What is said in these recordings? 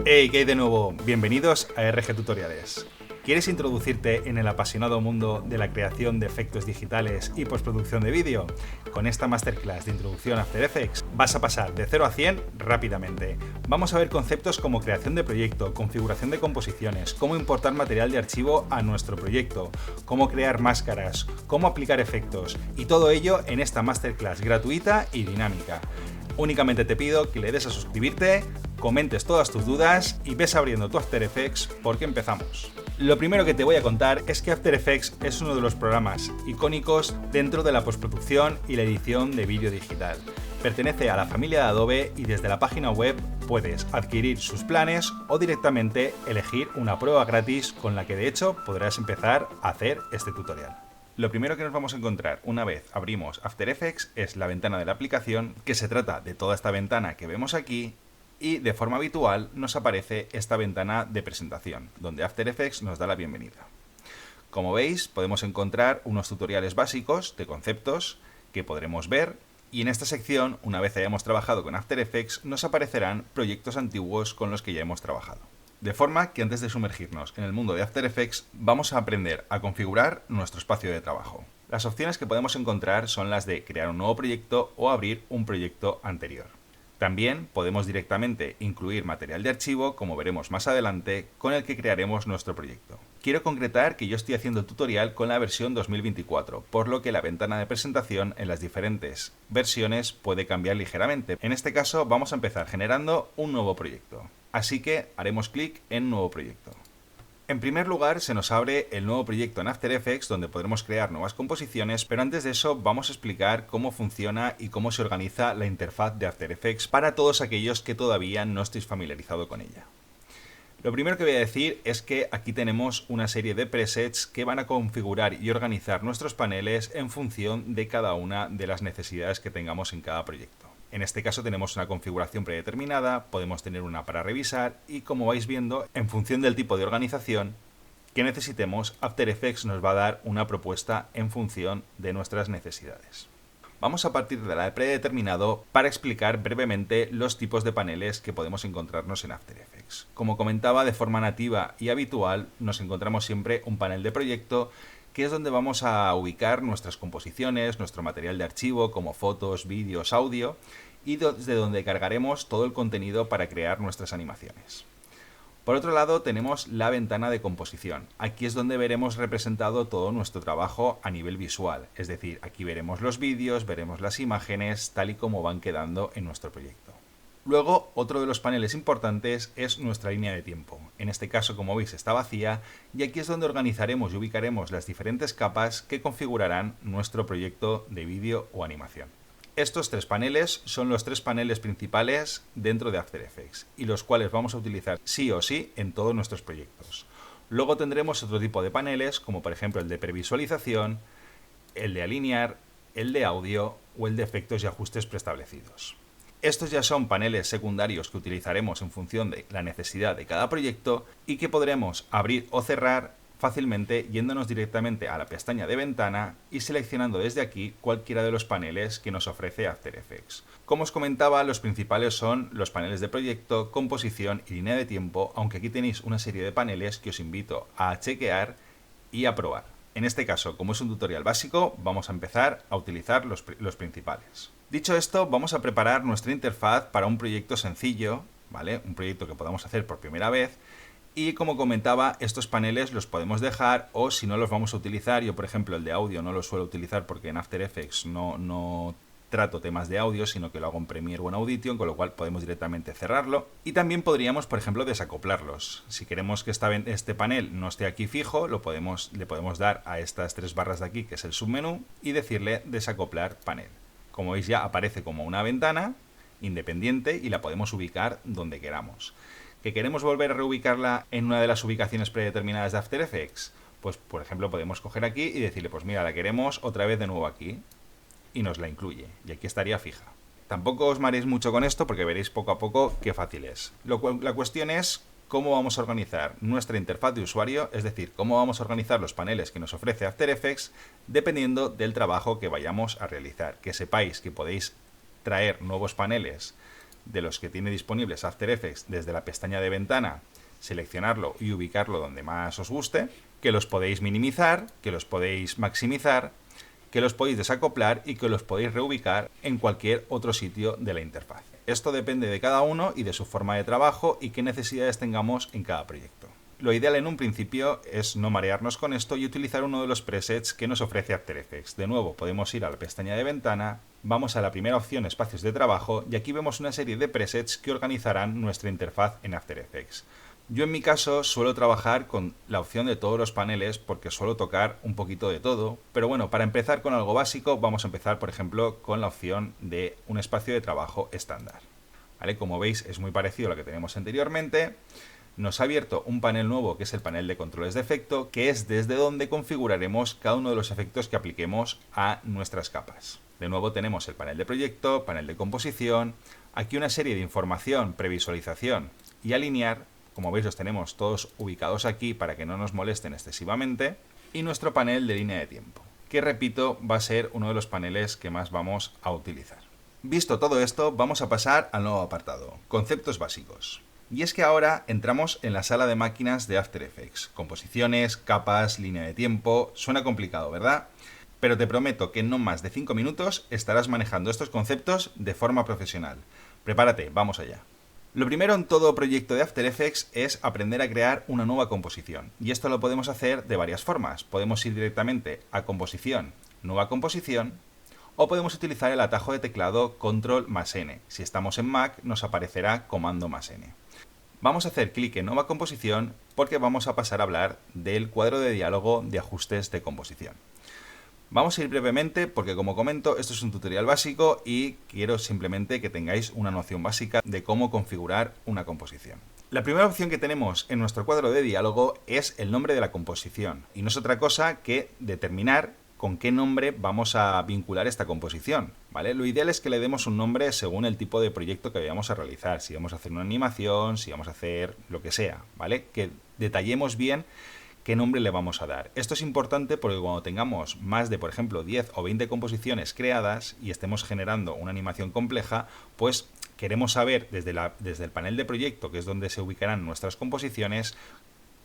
Hey, ¿qué hay de nuevo? Bienvenidos a RG Tutoriales. ¿Quieres introducirte en el apasionado mundo de la creación de efectos digitales y postproducción de vídeo? Con esta masterclass de introducción a After Effects vas a pasar de 0 a 100 rápidamente. Vamos a ver conceptos como creación de proyecto, configuración de composiciones, cómo importar material de archivo a nuestro proyecto, cómo crear máscaras, cómo aplicar efectos y todo ello en esta masterclass gratuita y dinámica. Únicamente te pido que le des a suscribirte, comentes todas tus dudas y ves abriendo tu After Effects porque empezamos. Lo primero que te voy a contar es que After Effects es uno de los programas icónicos dentro de la postproducción y la edición de vídeo digital. Pertenece a la familia de Adobe y desde la página web puedes adquirir sus planes o directamente elegir una prueba gratis con la que de hecho podrás empezar a hacer este tutorial. Lo primero que nos vamos a encontrar una vez abrimos After Effects es la ventana de la aplicación, que se trata de toda esta ventana que vemos aquí, y de forma habitual nos aparece esta ventana de presentación, donde After Effects nos da la bienvenida. Como veis, podemos encontrar unos tutoriales básicos de conceptos que podremos ver, y en esta sección, una vez hayamos trabajado con After Effects, nos aparecerán proyectos antiguos con los que ya hemos trabajado. De forma que antes de sumergirnos en el mundo de After Effects, vamos a aprender a configurar nuestro espacio de trabajo. Las opciones que podemos encontrar son las de crear un nuevo proyecto o abrir un proyecto anterior. También podemos directamente incluir material de archivo, como veremos más adelante, con el que crearemos nuestro proyecto. Quiero concretar que yo estoy haciendo el tutorial con la versión 2024, por lo que la ventana de presentación en las diferentes versiones puede cambiar ligeramente. En este caso vamos a empezar generando un nuevo proyecto. Así que haremos clic en Nuevo proyecto. En primer lugar se nos abre el nuevo proyecto en After Effects donde podremos crear nuevas composiciones, pero antes de eso vamos a explicar cómo funciona y cómo se organiza la interfaz de After Effects para todos aquellos que todavía no estéis familiarizados con ella. Lo primero que voy a decir es que aquí tenemos una serie de presets que van a configurar y organizar nuestros paneles en función de cada una de las necesidades que tengamos en cada proyecto. En este caso tenemos una configuración predeterminada, podemos tener una para revisar y como vais viendo, en función del tipo de organización que necesitemos, After Effects nos va a dar una propuesta en función de nuestras necesidades. Vamos a partir de la de predeterminado para explicar brevemente los tipos de paneles que podemos encontrarnos en After Effects. Como comentaba, de forma nativa y habitual nos encontramos siempre un panel de proyecto que es donde vamos a ubicar nuestras composiciones, nuestro material de archivo como fotos, vídeos, audio y desde donde cargaremos todo el contenido para crear nuestras animaciones. Por otro lado tenemos la ventana de composición. Aquí es donde veremos representado todo nuestro trabajo a nivel visual, es decir, aquí veremos los vídeos, veremos las imágenes tal y como van quedando en nuestro proyecto. Luego, otro de los paneles importantes es nuestra línea de tiempo. En este caso, como veis, está vacía y aquí es donde organizaremos y ubicaremos las diferentes capas que configurarán nuestro proyecto de vídeo o animación. Estos tres paneles son los tres paneles principales dentro de After Effects y los cuales vamos a utilizar sí o sí en todos nuestros proyectos. Luego tendremos otro tipo de paneles, como por ejemplo el de previsualización, el de alinear, el de audio o el de efectos y ajustes preestablecidos. Estos ya son paneles secundarios que utilizaremos en función de la necesidad de cada proyecto y que podremos abrir o cerrar fácilmente yéndonos directamente a la pestaña de ventana y seleccionando desde aquí cualquiera de los paneles que nos ofrece After Effects. Como os comentaba, los principales son los paneles de proyecto, composición y línea de tiempo, aunque aquí tenéis una serie de paneles que os invito a chequear y a probar. En este caso, como es un tutorial básico, vamos a empezar a utilizar los principales. Dicho esto, vamos a preparar nuestra interfaz para un proyecto sencillo, ¿vale? Un proyecto que podamos hacer por primera vez. Y como comentaba, estos paneles los podemos dejar o si no los vamos a utilizar, yo por ejemplo el de audio no lo suelo utilizar porque en After Effects no trato temas de audio, sino que lo hago en Premiere o en Audition, con lo cual podemos directamente cerrarlo. Y también podríamos, por ejemplo, desacoplarlos. Si queremos que este panel no esté aquí fijo, le podemos dar a estas tres barras de aquí, que es el submenú, y decirle desacoplar panel. Como veis ya aparece como una ventana independiente y la podemos ubicar donde queramos. ¿Que queremos volver a reubicarla en una de las ubicaciones predeterminadas de After Effects? Pues por ejemplo podemos coger aquí y decirle, pues mira, la queremos otra vez de nuevo aquí. Y nos la incluye. Y aquí estaría fija. Tampoco os mareéis mucho con esto porque veréis poco a poco qué fácil es. La cuestión es cómo vamos a organizar nuestra interfaz de usuario, es decir, cómo vamos a organizar los paneles que nos ofrece After Effects dependiendo del trabajo que vayamos a realizar. Que sepáis que podéis traer nuevos paneles de los que tiene disponibles After Effects desde la pestaña de ventana, seleccionarlo y ubicarlo donde más os guste, que los podéis minimizar, que los podéis maximizar, que los podéis desacoplar y que los podéis reubicar en cualquier otro sitio de la interfaz. Esto depende de cada uno y de su forma de trabajo y qué necesidades tengamos en cada proyecto. Lo ideal en un principio es no marearnos con esto y utilizar uno de los presets que nos ofrece After Effects. De nuevo, podemos ir a la pestaña de ventana, vamos a la primera opción, espacios de trabajo, y aquí vemos una serie de presets que organizarán nuestra interfaz en After Effects. Yo en mi caso suelo trabajar con la opción de todos los paneles porque suelo tocar un poquito de todo, pero bueno, para empezar con algo básico vamos a empezar por ejemplo con la opción de un espacio de trabajo estándar. ¿Vale? Como veis es muy parecido a lo que teníamos anteriormente. Nos ha abierto un panel nuevo que es el panel de controles de efecto, que es desde donde configuraremos cada uno de los efectos que apliquemos a nuestras capas. De nuevo tenemos el panel de proyecto, panel de composición, aquí una serie de información, previsualización y alinear. Como veis los tenemos todos ubicados aquí para que no nos molesten excesivamente. Y nuestro panel de línea de tiempo, que repito va a ser uno de los paneles que más vamos a utilizar. Visto todo esto, vamos a pasar al nuevo apartado, conceptos básicos. Y es que ahora entramos en la sala de máquinas de After Effects. Composiciones, capas, línea de tiempo... Suena complicado, ¿verdad? Pero te prometo que en no más de 5 minutos estarás manejando estos conceptos de forma profesional. Prepárate, vamos allá. Lo primero en todo proyecto de After Effects es aprender a crear una nueva composición. Y esto lo podemos hacer de varias formas. Podemos ir directamente a composición, nueva composición, o podemos utilizar el atajo de teclado Control más N. Si estamos en Mac nos aparecerá Comando más N. Vamos a hacer clic en nueva composición porque vamos a pasar a hablar del cuadro de diálogo de ajustes de composición. Vamos a ir brevemente porque, como comento, esto es un tutorial básico y quiero simplemente que tengáis una noción básica de cómo configurar una composición. La primera opción que tenemos en nuestro cuadro de diálogo es el nombre de la composición y no es otra cosa que determinar con qué nombre vamos a vincular esta composición, ¿vale? Lo ideal es que le demos un nombre según el tipo de proyecto que vayamos a realizar, si vamos a hacer una animación, si vamos a hacer lo que sea, ¿vale? Que detallemos bien qué nombre le vamos a dar. Esto es importante porque cuando tengamos más de, por ejemplo, 10 o 20 composiciones creadas y estemos generando una animación compleja, pues queremos saber desde el panel de proyecto, que es donde se ubicarán nuestras composiciones,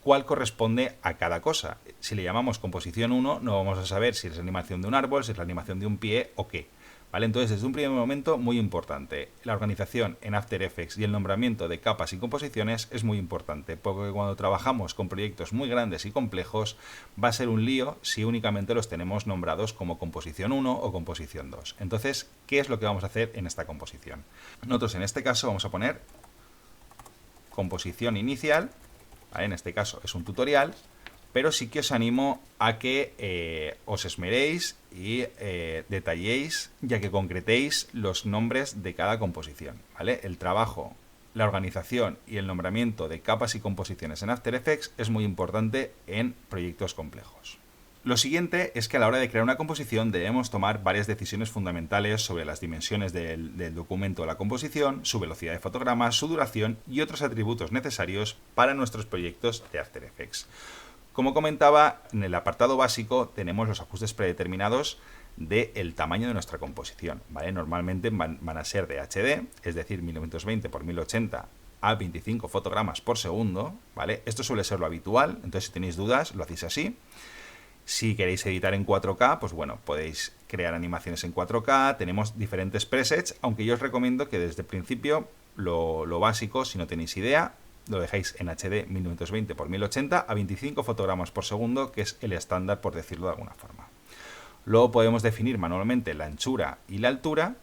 cuál corresponde a cada cosa. Si le llamamos composición 1, no vamos a saber si es la animación de un árbol, si es la animación de un pie o qué. ¿Vale? Entonces, desde un primer momento, muy importante. La organización en After Effects y el nombramiento de capas y composiciones es muy importante, porque cuando trabajamos con proyectos muy grandes y complejos, va a ser un lío si únicamente los tenemos nombrados como composición 1 o composición 2. Entonces, ¿qué es lo que vamos a hacer en esta composición? Nosotros en este caso vamos a poner composición inicial. ¿Vale? En este caso es un tutorial, pero sí que os animo a que os esmeréis y detalléis, ya que concretéis los nombres de cada composición, ¿vale? El trabajo, la organización y el nombramiento de capas y composiciones en After Effects es muy importante en proyectos complejos. Lo siguiente es que a la hora de crear una composición debemos tomar varias decisiones fundamentales sobre las dimensiones del documento de la composición, su velocidad de fotogramas, su duración y otros atributos necesarios para nuestros proyectos de After Effects. Como comentaba, en el apartado básico tenemos los ajustes predeterminados del tamaño de nuestra composición, ¿vale? Normalmente van a ser de HD, es decir, 1920 x 1080 a 25 fotogramas por segundo, ¿vale? Esto suele ser lo habitual, entonces si tenéis dudas lo hacéis así. Si queréis editar en 4K, pues bueno, podéis crear animaciones en 4K, tenemos diferentes presets, aunque yo os recomiendo que desde el principio lo básico, si no tenéis idea, lo dejáis en HD 1920 x 1080 a 25 fotogramas por segundo, que es el estándar, por decirlo de alguna forma. Luego podemos definir manualmente la anchura y la altura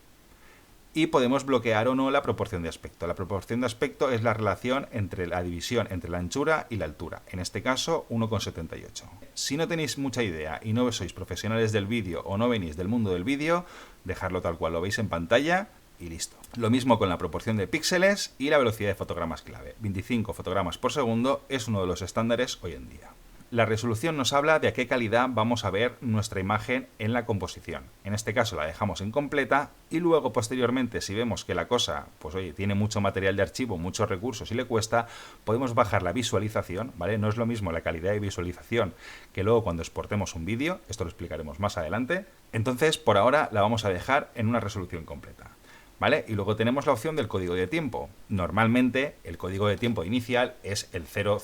y podemos bloquear o no la proporción de aspecto. La proporción de aspecto es la relación entre la división entre la anchura y la altura, en este caso 1,78. Si no tenéis mucha idea y no sois profesionales del vídeo o no venís del mundo del vídeo, dejadlo tal cual lo veis en pantalla y listo. Lo mismo con la proporción de píxeles y la velocidad de fotogramas clave. 25 fotogramas por segundo es uno de los estándares hoy en día. La resolución nos habla de a qué calidad vamos a ver nuestra imagen en la composición. En este caso la dejamos en completa y luego posteriormente, si vemos que la cosa, pues oye, tiene mucho material de archivo, muchos recursos y le cuesta, podemos bajar la visualización, ¿vale? No es lo mismo la calidad de visualización que luego cuando exportemos un vídeo, esto lo explicaremos más adelante. Entonces, por ahora la vamos a dejar en una resolución completa. ¿vale? Y luego tenemos la opción del código de tiempo. Normalmente el código de tiempo inicial es el 000,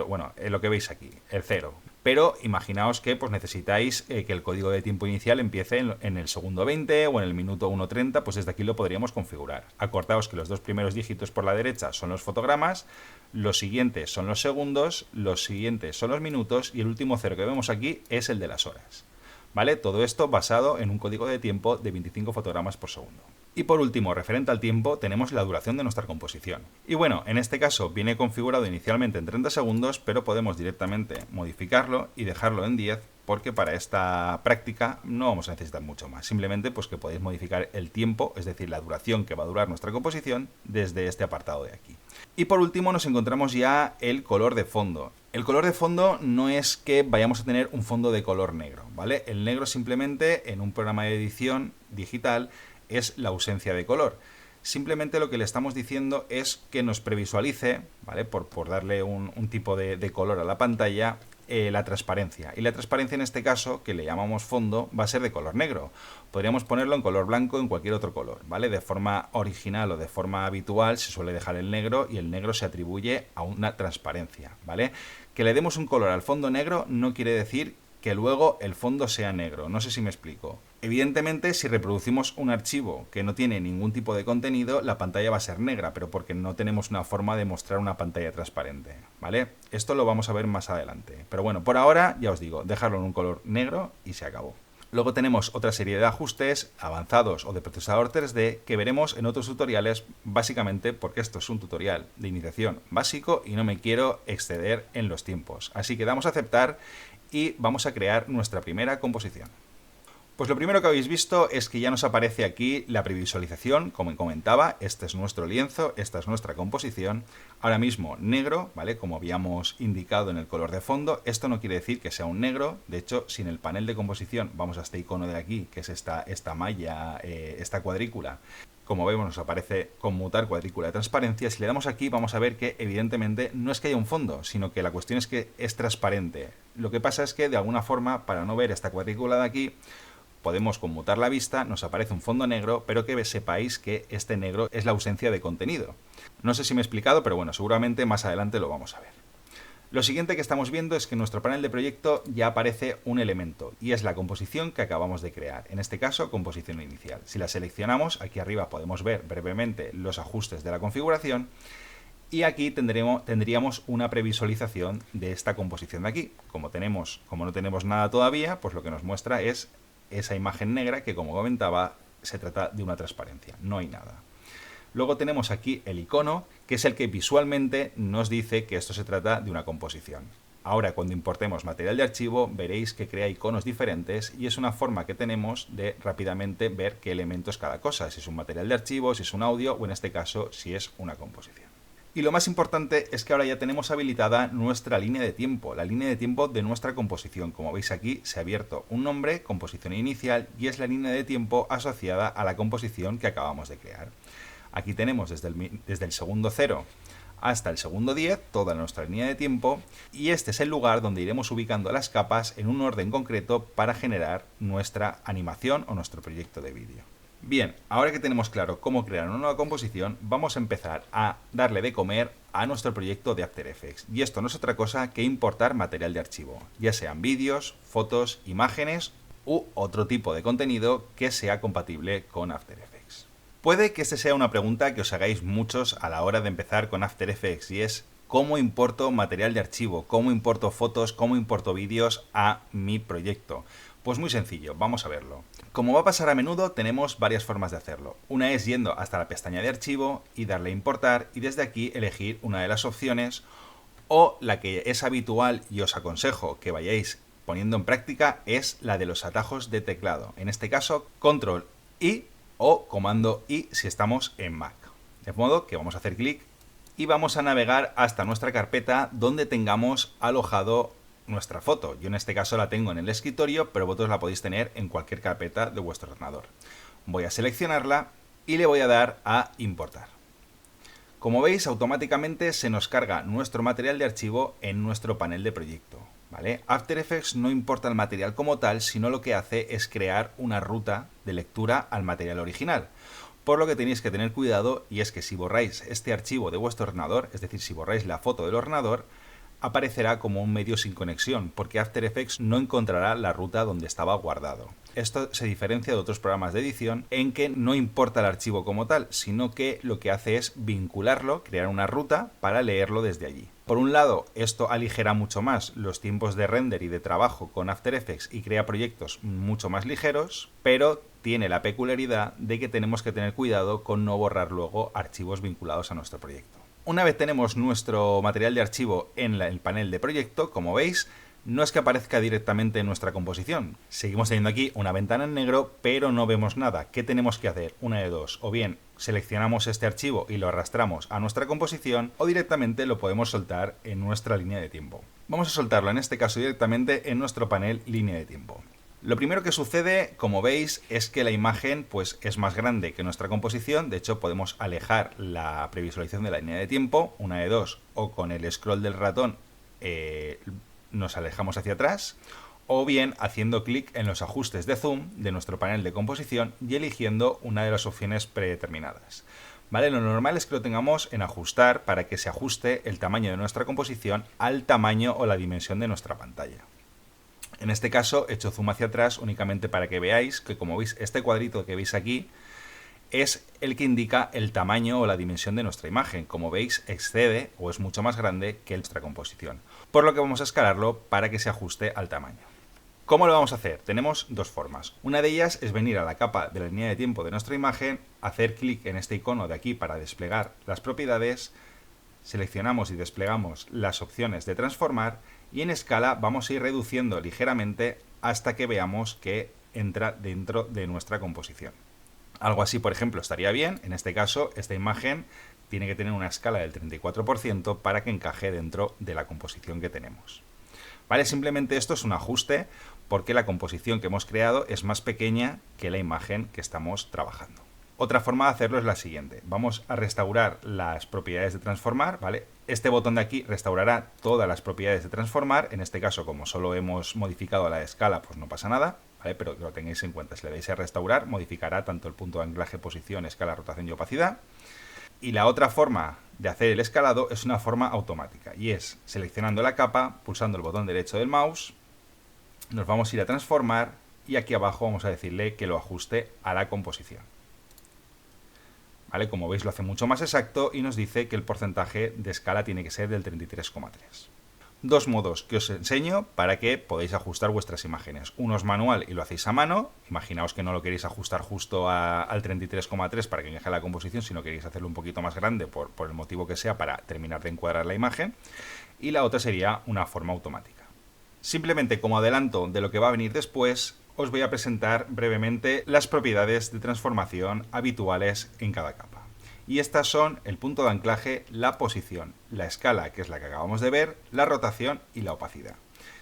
bueno, es lo que veis aquí, el 0. Pero imaginaos que pues necesitáis que el código de tiempo inicial empiece en el segundo 20 o en el minuto 1.30, pues desde aquí lo podríamos configurar. Acordaos que los dos primeros dígitos por la derecha son los fotogramas, los siguientes son los segundos, los siguientes son los minutos y el último 0 que vemos aquí es el de las horas. ¿Vale? Todo esto basado en un código de tiempo de 25 fotogramas por segundo. Y por último, referente al tiempo, tenemos la duración de nuestra composición. Y bueno, en este caso viene configurado inicialmente en 30 segundos, pero podemos directamente modificarlo y dejarlo en 10, porque para esta práctica no vamos a necesitar mucho más. Simplemente pues que podéis modificar el tiempo, es decir, la duración que va a durar nuestra composición desde este apartado de aquí. Y por último nos encontramos ya el color de fondo. El color de fondo no es que vayamos a tener un fondo de color negro, ¿vale? El negro simplemente en un programa de edición digital es la ausencia de color. Simplemente lo que le estamos diciendo es que nos previsualice, ¿vale? Por darle un tipo de color a la pantalla, la transparencia. Y la transparencia en este caso, que le llamamos fondo, va a ser de color negro. Podríamos ponerlo en color blanco o en cualquier otro color, ¿vale? De forma original o de forma habitual se suele dejar el negro y el negro se atribuye a una transparencia, ¿vale? Que le demos un color al fondo negro no quiere decir que luego el fondo sea negro. No sé si me explico. Evidentemente, si reproducimos un archivo que no tiene ningún tipo de contenido, la pantalla va a ser negra, pero porque no tenemos una forma de mostrar una pantalla transparente, ¿vale? Esto lo vamos a ver más adelante. Pero bueno, por ahora, ya os digo, dejarlo en un color negro y se acabó. Luego tenemos otra serie de ajustes avanzados o de procesador 3D que veremos en otros tutoriales, básicamente porque esto es un tutorial de iniciación básico y no me quiero exceder en los tiempos. Así que damos a aceptar y vamos a crear nuestra primera composición. Pues lo primero que habéis visto es que ya nos aparece aquí la previsualización, como comentaba, este es nuestro lienzo, esta es nuestra composición, ahora mismo negro, ¿vale? Como habíamos indicado en el color de fondo. Esto no quiere decir que sea un negro, de hecho, si en el panel de composición vamos a este icono de aquí, que es esta malla, esta cuadrícula, como vemos nos aparece conmutar cuadrícula de transparencia. Si le damos aquí vamos a ver que evidentemente no es que haya un fondo, sino que la cuestión es que es transparente. Lo que pasa es que de alguna forma, para no ver esta cuadrícula de aquí, podemos conmutar la vista, nos aparece un fondo negro, pero que sepáis que este negro es la ausencia de contenido. No sé si me he explicado, pero bueno, seguramente más adelante lo vamos a ver. Lo siguiente que estamos viendo es que en nuestro panel de proyecto ya aparece un elemento, y es la composición que acabamos de crear, en este caso composición inicial. Si la seleccionamos, aquí arriba podemos ver brevemente los ajustes de la configuración, y aquí tendríamos una previsualización de esta composición de aquí. Como no tenemos nada todavía, pues lo que nos muestra es esa imagen negra que, como comentaba, se trata de una transparencia, no hay nada. Luego tenemos aquí el icono, que es el que visualmente nos dice que esto se trata de una composición. Ahora, cuando importemos material de archivo, veréis que crea iconos diferentes y es una forma que tenemos de rápidamente ver qué elementos cada cosa, si es un material de archivo, si es un audio o en este caso, si es una composición. Y lo más importante es que ahora ya tenemos habilitada nuestra línea de tiempo, la línea de tiempo de nuestra composición. Como veis aquí se ha abierto un nombre, composición inicial, y es la línea de tiempo asociada a la composición que acabamos de crear. Aquí tenemos desde el segundo 0 hasta el segundo 10 toda nuestra línea de tiempo, y este es el lugar donde iremos ubicando las capas en un orden concreto para generar nuestra animación o nuestro proyecto de vídeo. Bien, ahora que tenemos claro cómo crear una nueva composición, vamos a empezar a darle de comer a nuestro proyecto de After Effects. Y esto no es otra cosa que importar material de archivo, ya sean vídeos, fotos, imágenes u otro tipo de contenido que sea compatible con After Effects. Puede que esta sea una pregunta que os hagáis muchos a la hora de empezar con After Effects, y es ¿cómo importo material de archivo? ¿Cómo importo fotos? ¿Cómo importo vídeos a mi proyecto? Pues muy sencillo, vamos a verlo. Como va a pasar a menudo, tenemos varias formas de hacerlo. Una es yendo hasta la pestaña de archivo y darle a importar, y desde aquí elegir una de las opciones, o la que es habitual y os aconsejo que vayáis poniendo en práctica es la de los atajos de teclado. En este caso, Control I o Comando I si estamos en Mac. De modo que vamos a hacer clic y vamos a navegar hasta nuestra carpeta donde tengamos alojado nuestra foto. Yo en este caso la tengo en el escritorio, pero vosotros la podéis tener en cualquier carpeta de vuestro ordenador. Voy a seleccionarla y le voy a dar a importar. Como veis, automáticamente se nos carga nuestro material de archivo en nuestro panel de proyecto, ¿vale? After Effects no importa el material como tal, sino lo que hace es crear una ruta de lectura al material original. por lo que tenéis que tener cuidado, y es que si borráis este archivo de vuestro ordenador, es decir, si borráis la foto del ordenador, aparecerá como un medio sin conexión, porque After Effects no encontrará la ruta donde estaba guardado. Esto se diferencia de otros programas de edición en que no importa el archivo como tal, sino que lo que hace es vincularlo, crear una ruta para leerlo desde allí. Por un lado, esto aligera mucho más los tiempos de render y de trabajo con After Effects y crea proyectos mucho más ligeros, pero tiene la peculiaridad de que tenemos que tener cuidado con no borrar luego archivos vinculados a nuestro proyecto. Una vez tenemos nuestro material de archivo en el panel de proyecto, como veis, no es que aparezca directamente en nuestra composición. Seguimos teniendo aquí una ventana en negro, pero no vemos nada. ¿Qué tenemos que hacer? Una de dos. O bien seleccionamos este archivo y lo arrastramos a nuestra composición, o directamente lo podemos soltar en nuestra línea de tiempo. Vamos a soltarlo en este caso directamente en nuestro panel línea de tiempo. Lo primero que sucede, como veis, es que la imagen pues, es más grande que nuestra composición. De hecho, podemos alejar la previsualización de la línea de tiempo, una de dos, o con el scroll del ratón nos alejamos hacia atrás, o bien haciendo clic en los ajustes de zoom de nuestro panel de composición y eligiendo una de las opciones predeterminadas. ¿Vale? Lo normal es que lo tengamos en ajustar para que se ajuste el tamaño de nuestra composición al tamaño o la dimensión de nuestra pantalla. En este caso he hecho zoom hacia atrás únicamente para que veáis que, como veis, este cuadrito que veis aquí es el que indica el tamaño o la dimensión de nuestra imagen. Como veis, excede o es mucho más grande que nuestra composición, por lo que vamos a escalarlo para que se ajuste al tamaño. ¿Cómo lo vamos a hacer? Tenemos dos formas. Una de ellas es venir a la capa de la línea de tiempo de nuestra imagen, hacer clic en este icono de aquí para desplegar las propiedades, seleccionamos y desplegamos las opciones de transformar y en escala vamos a ir reduciendo ligeramente hasta que veamos que entra dentro de nuestra composición. Algo así, por ejemplo, estaría bien. En este caso, esta imagen tiene que tener una escala del 34% para que encaje dentro de la composición que tenemos. ¿Vale? Simplemente esto es un ajuste porque la composición que hemos creado es más pequeña que la imagen que estamos trabajando. Otra forma de hacerlo es la siguiente. Vamos a restaurar las propiedades de transformar, ¿vale? Este botón de aquí restaurará todas las propiedades de transformar. En este caso, como solo hemos modificado la escala, pues no pasa nada, ¿vale? Pero que lo tengáis en cuenta. Si le dais a restaurar, modificará tanto el punto de anclaje, posición, escala, rotación y opacidad. Y la otra forma de hacer el escalado es una forma automática. Y es seleccionando la capa, pulsando el botón derecho del mouse, nos vamos a ir a transformar y aquí abajo vamos a decirle que lo ajuste a la composición. ¿Vale? Como veis, lo hace mucho más exacto y nos dice que el porcentaje de escala tiene que ser del 33,3. Dos modos que os enseño para que podáis ajustar vuestras imágenes. Uno es manual y lo hacéis a mano. Imaginaos que no lo queréis ajustar justo al 33,3 para que encaje la composición, sino queréis hacerlo un poquito más grande por el motivo que sea para terminar de encuadrar la imagen. Y la otra sería una forma automática. Simplemente como adelanto de lo que va a venir después, os voy a presentar brevemente las propiedades de transformación habituales en cada capa. Y estas son el punto de anclaje, la posición, la escala, que es la que acabamos de ver, la rotación y la opacidad.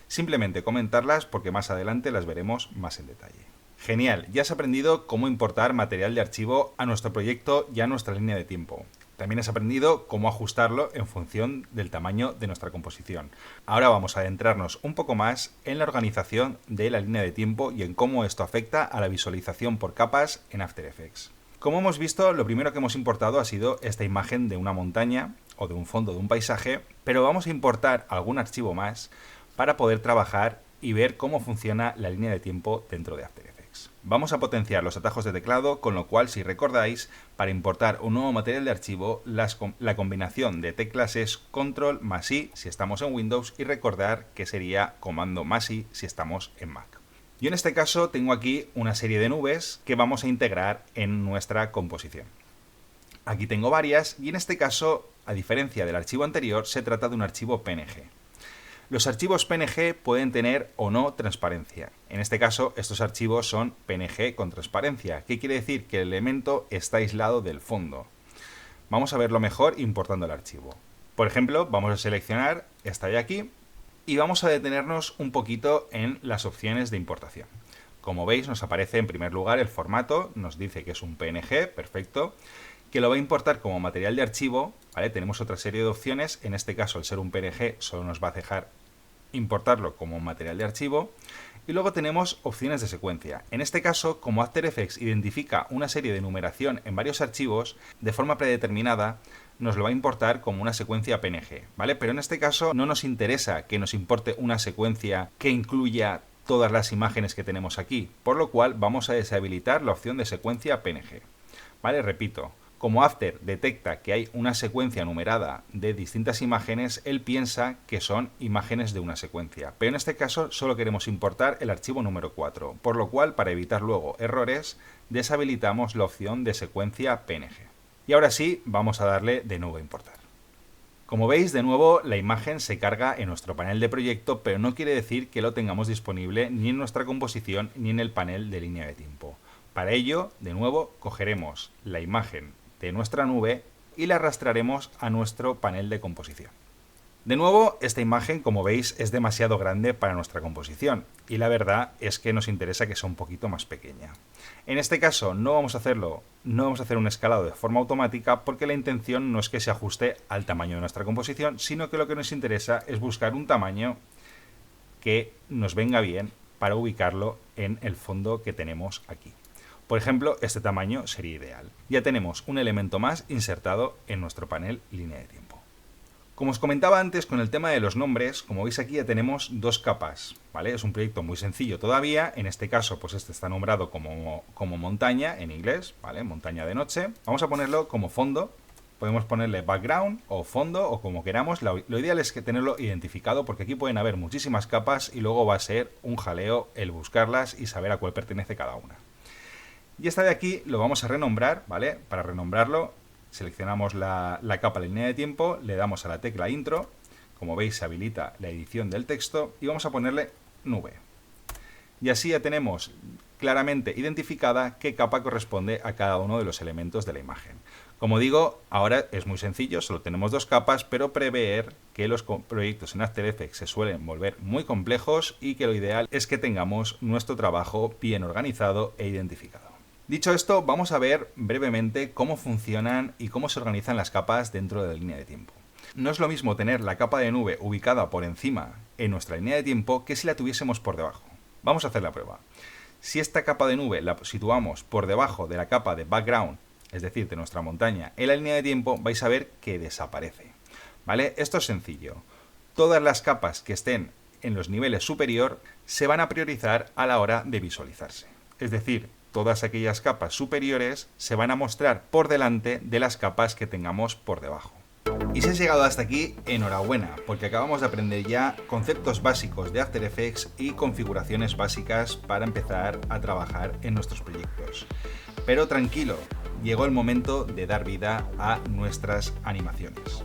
Simplemente comentarlas porque más adelante las veremos más en detalle. Genial, ya has aprendido cómo importar material de archivo a nuestro proyecto y a nuestra línea de tiempo. También has aprendido cómo ajustarlo en función del tamaño de nuestra composición. Ahora vamos a adentrarnos un poco más en la organización de la línea de tiempo y en cómo esto afecta a la visualización por capas en After Effects. Como hemos visto, lo primero que hemos importado ha sido esta imagen de una montaña o de un fondo de un paisaje, pero vamos a importar algún archivo más para poder trabajar y ver cómo funciona la línea de tiempo dentro de After Effects. Vamos a potenciar los atajos de teclado, con lo cual, si recordáis, para importar un nuevo material de archivo, la combinación de teclas es Control más I si estamos en Windows y recordar que sería Comando más I si estamos en Mac. Yo en este caso tengo aquí una serie de nubes que vamos a integrar en nuestra composición. Aquí tengo varias y en este caso, a diferencia del archivo anterior, se trata de un archivo PNG. Los archivos PNG pueden tener o no transparencia. En este caso, estos archivos son PNG con transparencia. ¿Qué quiere decir? Que el elemento está aislado del fondo. Vamos a verlo mejor importando el archivo. Por ejemplo, vamos a seleccionar esta de aquí y vamos a detenernos un poquito en las opciones de importación. Como veis, nos aparece en primer lugar el formato, nos dice que es un PNG, perfecto, que lo va a importar como material de archivo, ¿vale? Tenemos otra serie de opciones, en este caso, al ser un PNG, solo nos va a dejar importarlo como material de archivo. Y luego tenemos opciones de secuencia. En este caso, como After Effects identifica una serie de numeración en varios archivos, de forma predeterminada, nos lo va a importar como una secuencia PNG, ¿vale? Pero en este caso no nos interesa que nos importe una secuencia que incluya todas las imágenes que tenemos aquí, por lo cual vamos a deshabilitar la opción de secuencia PNG, ¿vale? Repito. Como After detecta que hay una secuencia numerada de distintas imágenes, él piensa que son imágenes de una secuencia. Pero en este caso solo queremos importar el archivo número 4, por lo cual, para evitar luego errores, deshabilitamos la opción de secuencia PNG. Y ahora sí, vamos a darle de nuevo a importar. Como veis, de nuevo, la imagen se carga en nuestro panel de proyecto, pero no quiere decir que lo tengamos disponible ni en nuestra composición ni en el panel de línea de tiempo. Para ello, de nuevo, cogeremos la imagen de nuestra nube y la arrastraremos a nuestro panel de composición. De nuevo, esta imagen, como veis, es demasiado grande para nuestra composición y la verdad es que nos interesa que sea un poquito más pequeña. En este caso no vamos a hacer un escalado de forma automática porque la intención no es que se ajuste al tamaño de nuestra composición, sino que lo que nos interesa es buscar un tamaño que nos venga bien para ubicarlo en el fondo que tenemos aquí. Por ejemplo, este tamaño sería ideal. Ya tenemos un elemento más insertado en nuestro panel línea de tiempo. Como os comentaba antes con el tema de los nombres, como veis aquí ya tenemos dos capas, ¿vale? Es un proyecto muy sencillo todavía. En este caso, pues este está nombrado como montaña en inglés, ¿vale? Montaña de noche. Vamos a ponerlo como fondo. Podemos ponerle background o fondo o como queramos. Lo ideal es que tenerlo identificado porque aquí pueden haber muchísimas capas y luego va a ser un jaleo el buscarlas y saber a cuál pertenece cada una. Y esta de aquí lo vamos a renombrar, ¿vale? Para renombrarlo seleccionamos la capa de línea de tiempo, le damos a la tecla intro, como veis se habilita la edición del texto y vamos a ponerle nube. Y así ya tenemos claramente identificada qué capa corresponde a cada uno de los elementos de la imagen. Como digo, ahora es muy sencillo, solo tenemos dos capas, pero prever que los proyectos en After Effects se suelen volver muy complejos y que lo ideal es que tengamos nuestro trabajo bien organizado e identificado. Dicho esto, vamos a ver brevemente cómo funcionan y cómo se organizan las capas dentro de la línea de tiempo. No es lo mismo tener la capa de nube ubicada por encima en nuestra línea de tiempo que si la tuviésemos por debajo. Vamos a hacer la prueba. Si esta capa de nube la situamos por debajo de la capa de background, es decir, de nuestra montaña, en la línea de tiempo vais a ver que desaparece, ¿vale? Esto es sencillo. Todas las capas que estén en los niveles superior se van a priorizar a la hora de visualizarse. Es decir, todas aquellas capas superiores se van a mostrar por delante de las capas que tengamos por debajo. Y si has llegado hasta aquí, enhorabuena, porque acabamos de aprender ya conceptos básicos de After Effects y configuraciones básicas para empezar a trabajar en nuestros proyectos. Pero tranquilo, llegó el momento de dar vida a nuestras animaciones.